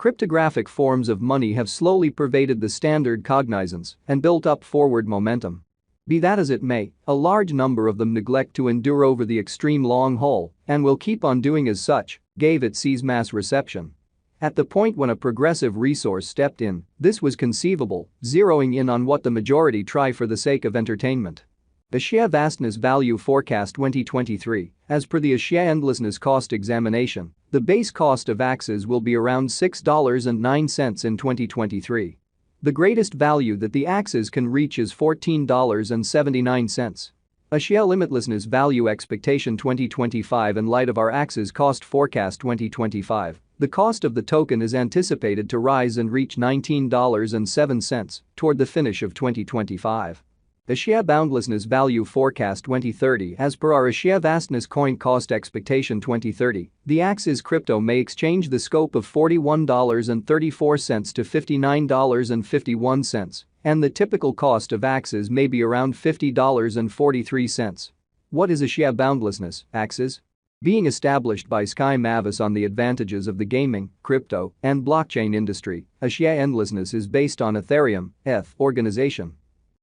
cryptographic forms of money have slowly pervaded the standard cognizance and built up forward momentum. Be that as it may, a large number of them neglect to endure over the extreme long haul and will keep on doing as such, gave it C's mass reception. At the point when a progressive resource stepped in, this was conceivable, zeroing in on what the majority try for the sake of entertainment. Axie Vastness Value Forecast 2023. As per the Axie Endlessness Cost Examination, the base cost of Axies will be around $6.09 in 2023. The greatest value that the Axies can reach is $14.79. Axie Limitlessness Value Expectation 2025. In light of our Axies Cost Forecast 2025, the cost of the token is anticipated to rise and reach $19.07 toward the finish of 2025. Axie Boundlessness Value Forecast 2030. As per our Axie Vastness Coin Cost Expectation 2030, the Axies crypto may exchange the scope of $41.34 to $59.51, and the typical cost of Axies may be around $50.43. What is Axie Boundlessness, Axies? Being established by Sky Mavis on the advantages of the gaming, crypto, and blockchain industry, Axie Endlessness is based on Ethereum, ETH organization.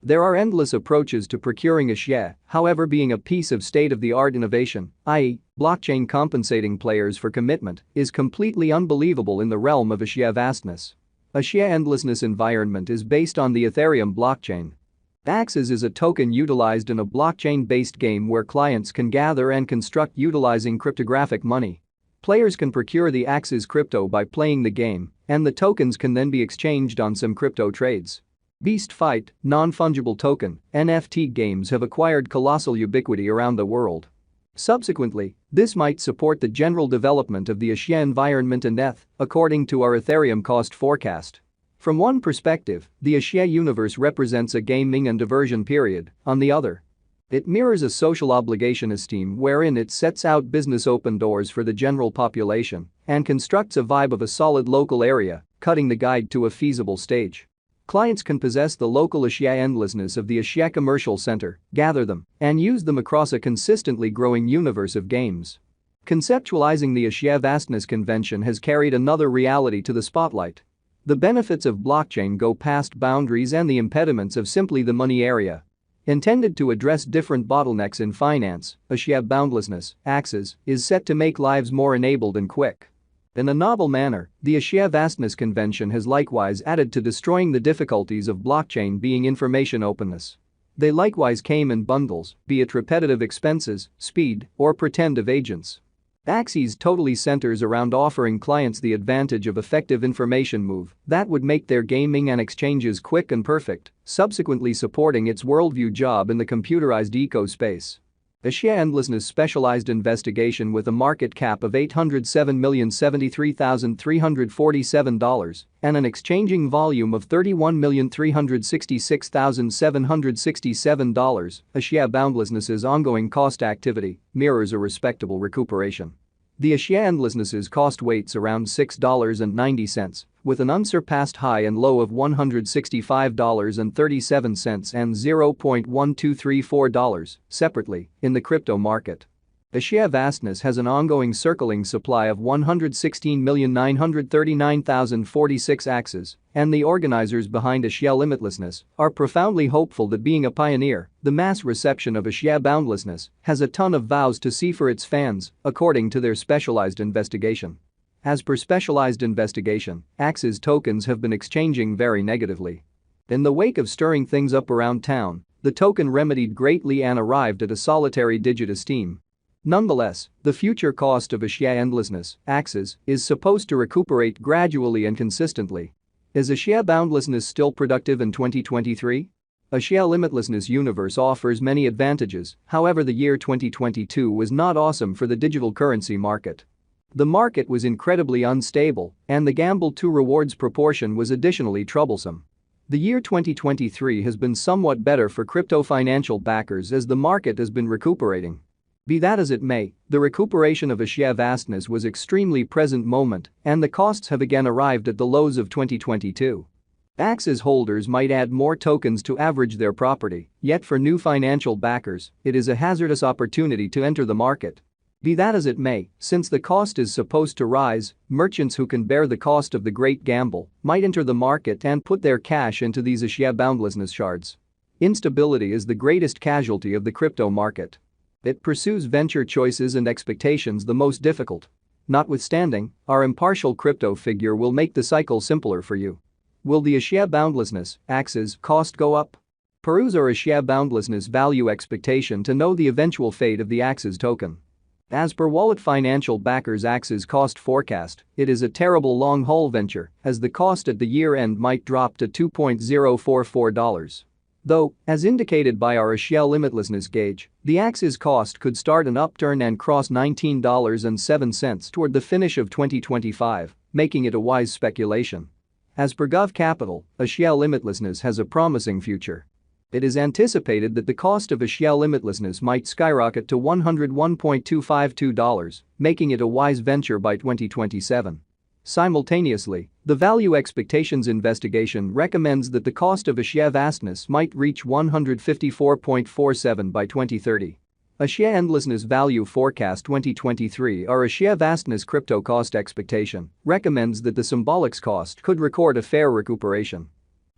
There are endless approaches to procuring Axie, however, being a piece of state-of-the-art innovation, i.e., blockchain compensating players for commitment, is completely unbelievable in the realm of Axie Vastness. Axie Endlessness environment is based on the Ethereum blockchain. Axies is a token utilized in a blockchain-based game where clients can gather and construct utilizing cryptographic money. Players can procure the Axies crypto by playing the game, and the tokens can then be exchanged on some crypto trades. Beast Fight, non-fungible token, NFT games have acquired colossal ubiquity around the world. Subsequently, this might support the general development of the Axie environment and ETH, according to our Ethereum cost forecast. From one perspective, the Axie universe represents a gaming and diversion period, on the other, it mirrors a social obligation esteem wherein it sets out business open doors for the general population and constructs a vibe of a solid local area, cutting the guide to a feasible stage. Clients can possess the local Axie endlessness of the Axie Commercial Center, gather them, and use them across a consistently growing universe of games. Conceptualizing the Axie Vastness Convention has carried another reality to the spotlight. The benefits of blockchain go past boundaries and the impediments of simply the money area. Intended to address different bottlenecks in finance, Axie Boundlessness, Axies, is set to make lives more enabled and quick. In a novel manner, the Axie Vastness Convention has likewise added to destroying the difficulties of blockchain being information openness. They likewise came in bundles, be it repetitive expenses, speed, or pretend of agents. Axies totally centers around offering clients the advantage of effective information move that would make their gaming and exchanges quick and perfect, subsequently supporting its worldview job in the computerized eco-space. Axie Endlessness Specialized Investigation with a market cap of $807,073,347 and an exchanging volume of $31,366,767, Axie Boundlessness's ongoing cost activity mirrors a respectable recuperation. The Axie Endlessness's cost weights around $6.90, with an unsurpassed high and low of $165.37 and $0.1234, separately, in the crypto market. Axie Vastness has an ongoing circling supply of 116,939,046 Axies, and the organizers behind Axie Limitlessness are profoundly hopeful that being a pioneer, the mass reception of Axie Boundlessness has a ton of vows to see for its fans, according to their specialized investigation. As per specialized investigation, Axies tokens have been exchanging very negatively. In the wake of stirring things up around town, the token remedied greatly and arrived at a solitary digit esteem. Nonetheless, the future cost of Axie Endlessness, Axies, is supposed to recuperate gradually and consistently. Is Axie Boundlessness still productive in 2023? Axie Limitlessness universe offers many advantages, however the year 2022 was not awesome for the digital currency market. The market was incredibly unstable, and the gamble to rewards proportion was additionally troublesome. The year 2023 has been somewhat better for crypto financial backers as the market has been recuperating. Be that as it may, the recuperation of Axie Vastness was extremely present moment, and the costs have again arrived at the lows of 2022. Axies holders might add more tokens to average their property, yet for new financial backers, it is a hazardous opportunity to enter the market. Be that as it may, since the cost is supposed to rise, merchants who can bear the cost of the great gamble might enter the market and put their cash into these Axie boundlessness shards. Instability is the greatest casualty of the crypto market. It pursues venture choices and expectations the most difficult. Notwithstanding, our impartial crypto figure will make the cycle simpler for you. Will the Axie boundlessness, Axie's, cost go up? Peruse our Axie boundlessness value expectation to know the eventual fate of the Axie's token. As per Wallet Financial Backers' Axie's cost forecast, it is a terrible long-haul venture, as the cost at the year-end might drop to $2.044. Though, as indicated by our Axie limitlessness gauge, the Axie's cost could start an upturn and cross $19.07 toward the finish of 2025, making it a wise speculation. As per Gov Capital, Axie limitlessness has a promising future. It is anticipated that the cost of Axie limitlessness might skyrocket to $101.252, making it a wise venture by 2027. Simultaneously, the Value Expectations Investigation recommends that the cost of Axie vastness might reach $154.47 by 2030. Axie Endlessness Value Forecast 2023 or Axie Vastness Crypto Cost Expectation recommends that the symbolics cost could record a fair recuperation.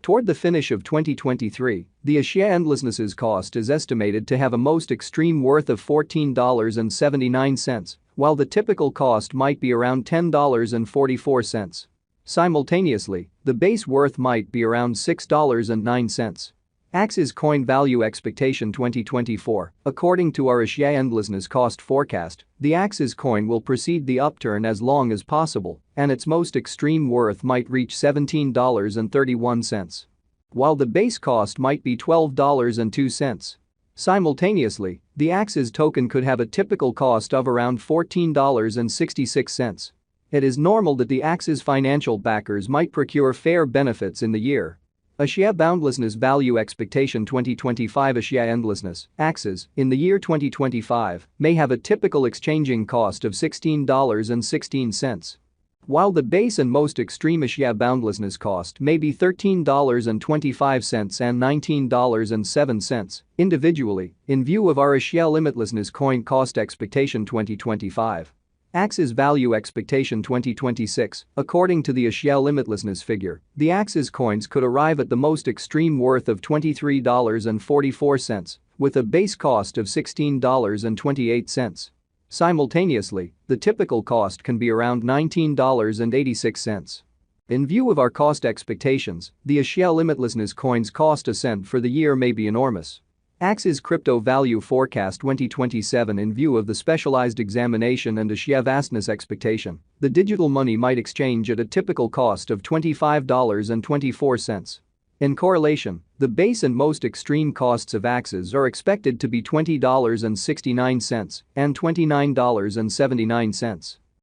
Toward the finish of 2023, the Axie Endlessness's cost is estimated to have a most extreme worth of $14.79, while the typical cost might be around $10.44. Simultaneously, the base worth might be around $6.09. Axie's Coin Value Expectation 2024. According to our Axie Endlessness cost forecast, the Axie's coin will proceed the upturn as long as possible, and its most extreme worth might reach $17.31. While the base cost might be $12.02. Simultaneously, the Axie's token could have a typical cost of around $14.66. It is normal that the Axie's financial backers might procure fair benefits in the year. Axie Boundlessness Value Expectation 2025 Axie Endlessness, Axie's, in the year 2025, may have a typical exchanging cost of $16.16. While the base and most extreme Axie Boundlessness cost may be $13.25 and $19.07 individually, in view of our Axie Limitlessness Coin Cost Expectation 2025. Axie's Value Expectation 2026. According to the Axie limitlessness figure, the Axie's coins could arrive at the most extreme worth of $23.44, with a base cost of $16.28. Simultaneously, the typical cost can be around $19.86. In view of our cost expectations, the Axie limitlessness coin's cost ascent for the year may be enormous. Axie's Crypto Value Forecast 2027. In view of the specialized examination and Axie vastness expectation, the digital money might exchange at a typical cost of $25.24. In correlation, the base and most extreme costs of Axies are expected to be $20.69 and $29.79.